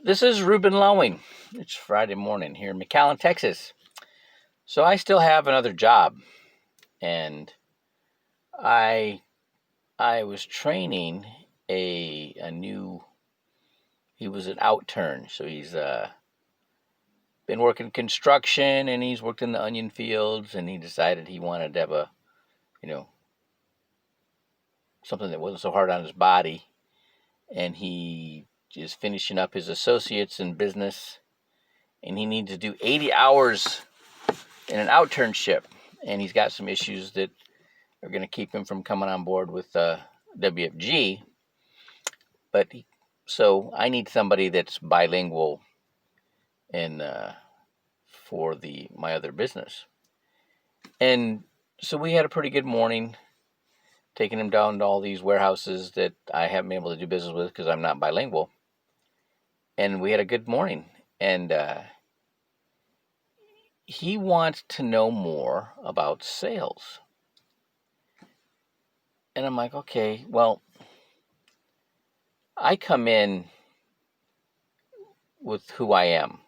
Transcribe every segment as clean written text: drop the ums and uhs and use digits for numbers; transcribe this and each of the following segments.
This is Ruben Lowing. It's Friday morning here in McAllen, Texas. So I still have another job, and I I was training a new. He was an outturn, so he's been working construction, and he's worked in the onion fields, and he decided he wanted to have a you know something that wasn't so hard on his body, and he is finishing up his associates in business, and he needs to do 80 hours in an outturnship, and he's got some issues that are going to keep him from coming on board with WFG. So I need somebody that's bilingual in for my other business, and so we had a pretty good morning, taking him down to all these warehouses that I haven't been able to do business with because I'm not bilingual, and we had a good morning, and he wants to know more about sales. And I'm like, okay, well, I come in with who I am,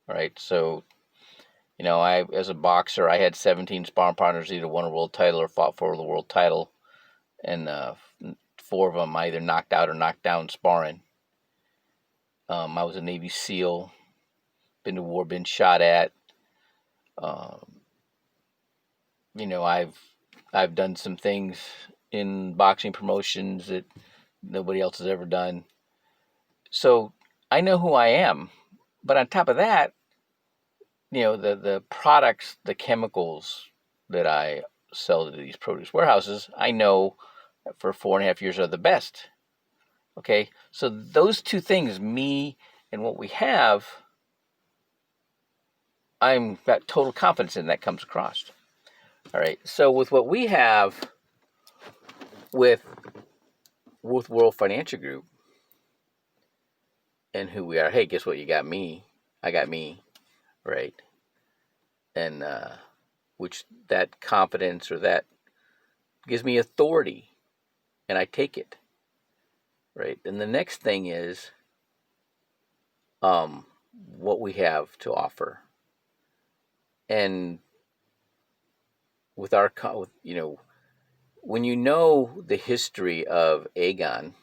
right? So, as a boxer, I had 17 sparring partners, either won a world title or fought for the world title, and 4 of them I either knocked out or knocked down sparring. I was a Navy SEAL, been to war, been shot at. I've done some things in boxing promotions that nobody else has ever done. So I know who I am. But on top of that, the products, the chemicals that I sell to these produce warehouses, I know for 4.5 years are the best. Okay, so those two things, me and what we have, I'm got total confidence in that comes across. All right, so with what we have with World Financial Group and who we are, hey, guess what? You got me. I got me, right? And which that confidence or that gives me authority, and I take it, right? And the next thing is what we have to offer, and with our, when you know the history of Aegon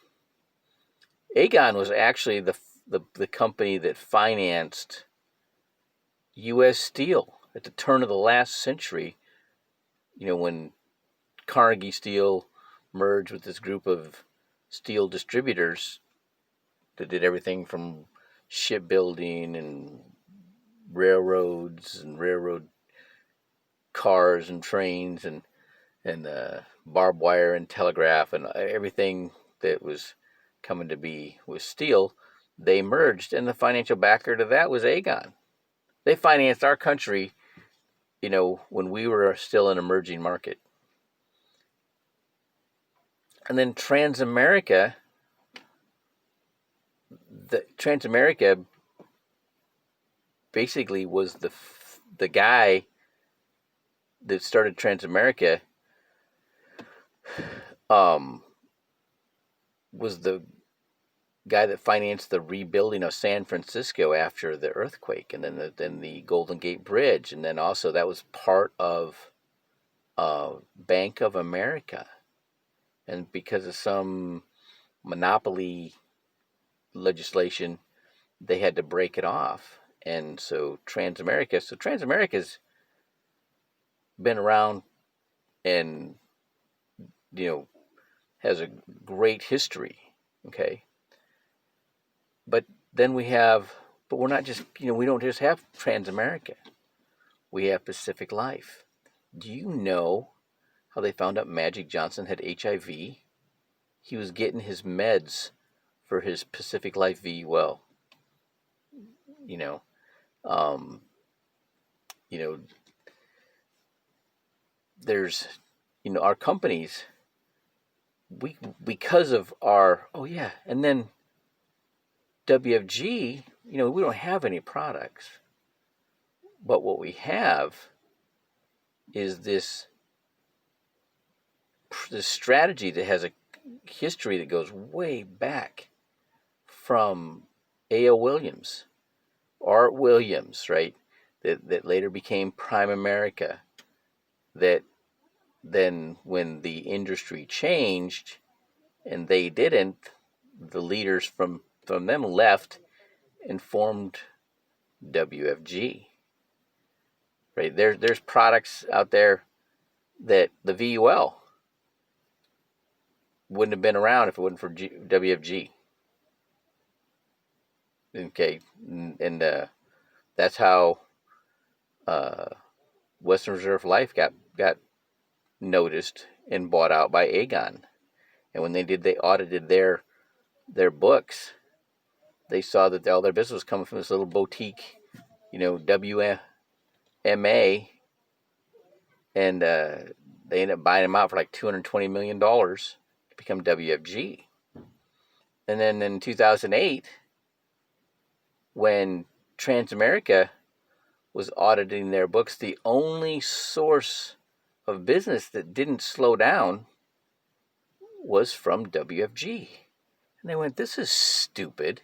was actually the company that financed U.S. Steel at the turn of the last century. When Carnegie Steel merged with this group of steel distributors that did everything from shipbuilding and railroads and railroad cars and trains and barbed wire and telegraph and everything that was coming to be with steel, they merged, and the financial backer to that was Aegon. They financed our country, when we were still an emerging market. And then Transamerica basically was the guy that started Transamerica, was the guy that financed the rebuilding of San Francisco after the earthquake, and then the Golden Gate Bridge, and then also that was part of Bank of America. And because of some monopoly legislation, they had to break it off. And so Transamerica's been around and, has a great history, okay? But we're not just, we don't just have Transamerica. We have Pacific Life. Do you know how they found out Magic Johnson had HIV? He was getting his meds for his Pacific Life VUL. There's, our companies, because of our, and then WFG, we don't have any products, but what we have is this strategy that has a history that goes way back from A.O. Williams, Art Williams, right? That later became Prime America. That then, when the industry changed and they didn't, the leaders from them left and formed WFG. Right? There's products out there that the VUL wouldn't have been around if it wasn't for WFG. Okay, and that's how Western Reserve Life got noticed and bought out by Aegon. And when they audited their books, they saw that all their business was coming from this little boutique, WMA, and they ended up buying them out for like $220 million to become WFG. And then in 2008, when Transamerica was auditing their books, the only source of business that didn't slow down was from WFG. And they went, this is stupid.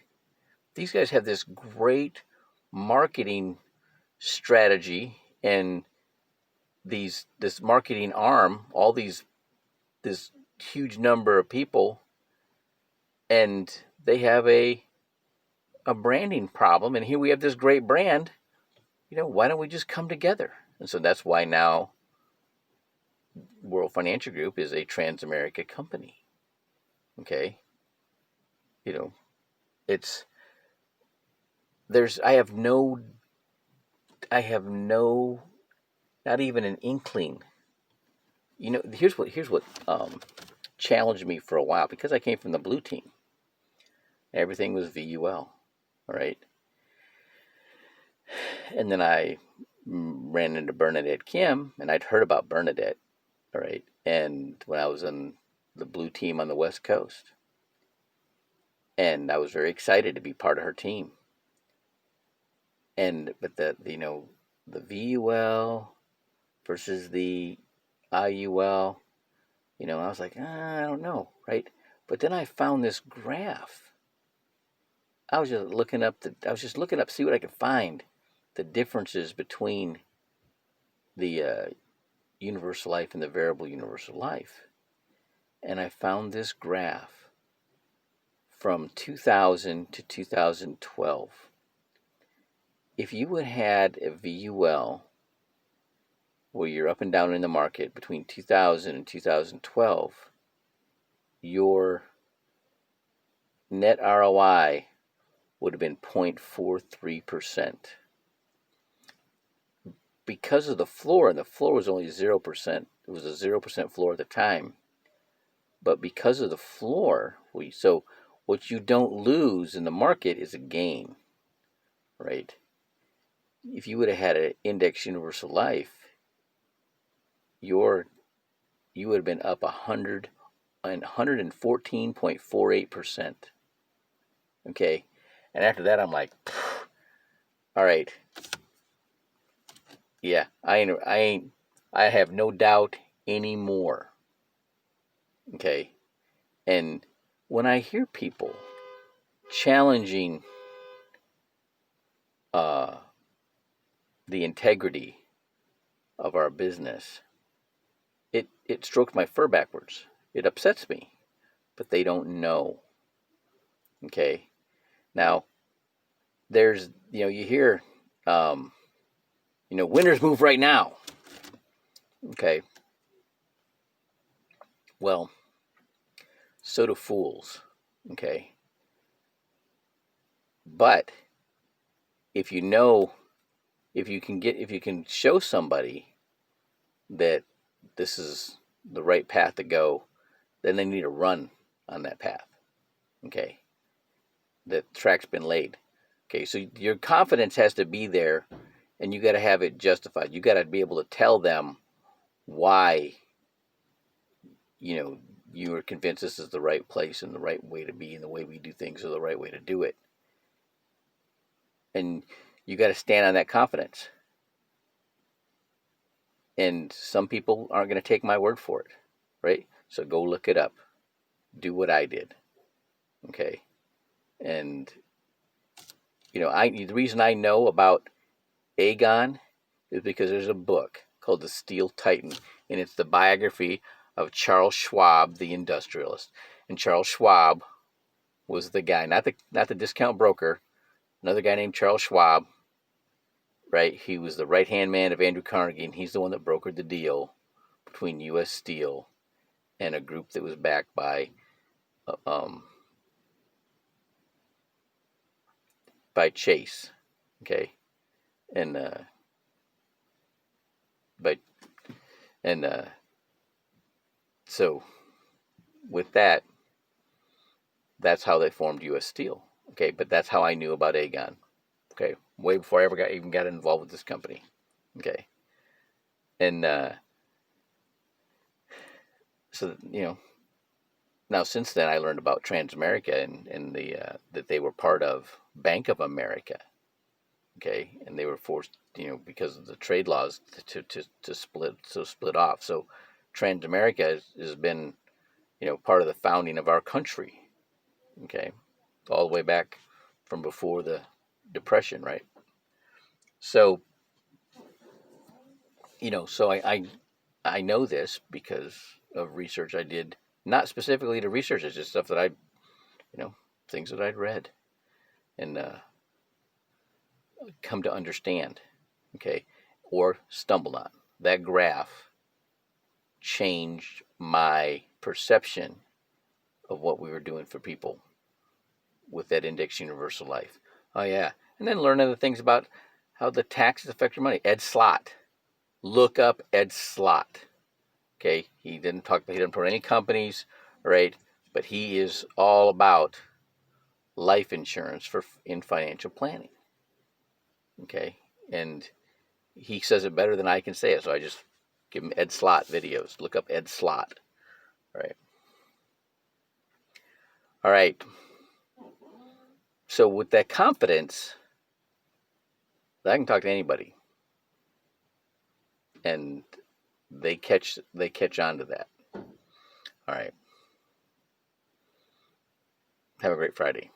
These guys have this great marketing strategy and this marketing arm, this huge number of people, and they have a branding problem. And here we have this great brand. Why don't we just come together? And so that's why now World Financial Group is a Transamerica company. Okay. I have no, not even an inkling. Here's what challenged me for a while, because I came from the blue team. Everything was VUL, all right? And then I ran into Bernadette Kim, and I'd heard about Bernadette, all right? And when I was on the blue team on the West Coast, and I was very excited to be part of her team. But the VUL versus the IUL, I was like, I don't know, right? But then I found this graph. I was just looking up, see what I could find, the differences between the universal life and the variable universal life. And I found this graph from 2000 to 2012. If you had had a VUL where you're up and down in the market between 2000 and 2012, your net ROI would have been 0.43%. Because of the floor, and the floor was only 0%, it was a 0% floor at the time. But because of the floor, so what you don't lose in the market is a gain, right? If you would have had an index universal life, you would have been up 114.48%. Okay, and after that, I'm like, all right, yeah, I have no doubt anymore. Okay, and when I hear people challenging the integrity of our business, it strokes my fur backwards. It upsets me, but they don't know. Okay, now there's you hear winners move right now. Okay, well, so do fools. Okay, but if you can show somebody that this is the right path to go, then they need to run on that path. Okay, that track's been laid. Okay, so your confidence has to be there, and you got to have it justified. You got to be able to tell them why you are convinced this is the right place and the right way to be, and the way we do things are the right way to do it. And you got to stand on that confidence. And some people aren't going to take my word for it, right? So go look it up. Do what I did. Okay. And the reason I know about Aegon is because there's a book called The Steel Titan, and it's the biography of Charles Schwab, the industrialist. And Charles Schwab was the guy, not the discount broker, another guy named Charles Schwab, right? He was the right-hand man of Andrew Carnegie, and he's the one that brokered the deal between U.S. Steel and a group that was backed um, by Chase, okay, and by and so with that, that's how they formed U.S. Steel, okay. But that's how I knew about Aegon, okay, way before I ever even got involved with this company, okay, and so now since then I learned about Transamerica and the that they were part of Bank of America, okay, and they were forced, because of the trade laws to split off. So Transamerica has been, part of the founding of our country, okay, all the way back from before the Depression, right? So so I know this because of research I did, not specifically to research, it's just stuff that things that I'd read and come to understand, okay, or stumbled on. That graph changed my perception of what we were doing for people with that Index Universal Life. Oh yeah, and then learn other things about how the taxes affect your money. Ed Slott, look up Ed Slott. Okay, he didn't put any companies, right? But he is all about life insurance in financial planning. Okay, and he says it better than I can say it, so I just give him Ed Slott videos. Look up Ed Slott. All right. All right. So with that confidence, I can talk to anybody, and they catch on to that. All right. Have a great Friday.